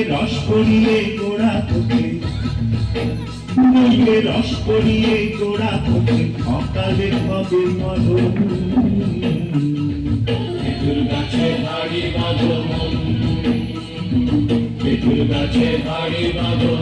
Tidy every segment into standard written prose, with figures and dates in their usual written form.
রস করিয়ে গোড়া থেকে নইলে রস করিয়ে গোড়া থেকে অকালে হবে মরণ খেজুর গাছে হাড়ি বাঁধো খেজুর গাছে হাড়ি বাঁধো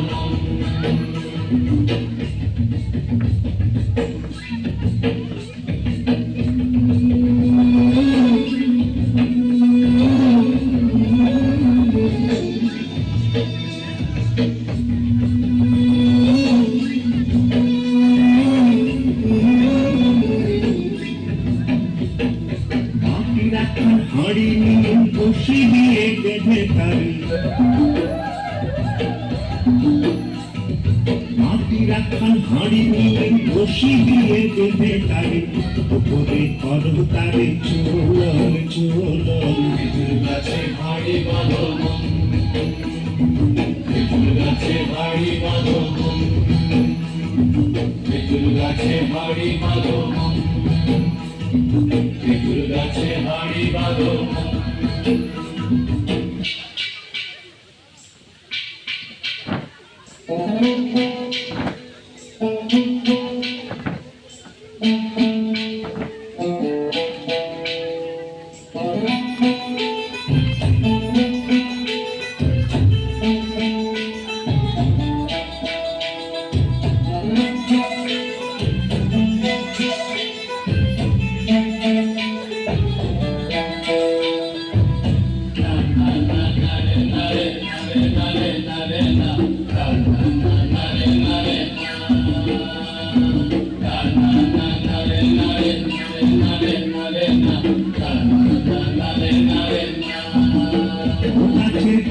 হাড়ি নিয়ে বসি দিয়ে বেঁধে তারি মাটির একখান হাড়ি নিয়ে বসি দিয়ে বেঁধে তারি উপরে করো তারে চোলন চোলন খেজুর গাছে হাড়ি বাঁধো খেজুর গাছে হাড়ি বাঁধো খেজুর গাছে হাড়ি বাঁধো খেজুর গাছে হাড়ি বাঁধো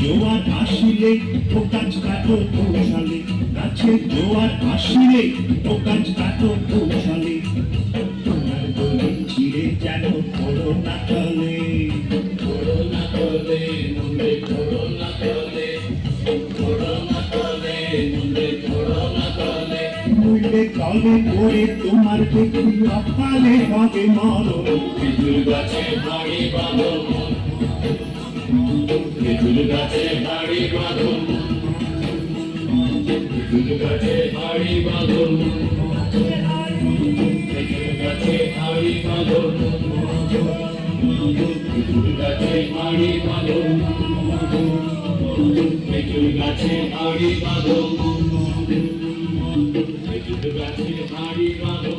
জোয়ার আসিলে ও কাজ কাটো কৌশলে গাছের জোয়ার আসিলে ও কাজ কাটো কৌশলে তোমার দড়ি ছিঁড়ে যেন পড়ো না তলে মুন্ডে পড়ো না তলে মুন্ডে পড়ো না তলে মুন্ডে তলে পড়ে তোমার দেখি অকালে হবে মরণ খেজুর গাছে হাড়ি বাঁধো খেজুর গাছে হাড়ি বাঁধো খেজুর গাছে হাড়ি বাঁধো খেজুর গাছে হাড়ি বাঁধো খেজুর গাছে হাড়ি বাঁধো খেজুর গাছে হাড়ি বাঁধো খেজুর গাছে হাড়ি বাঁধো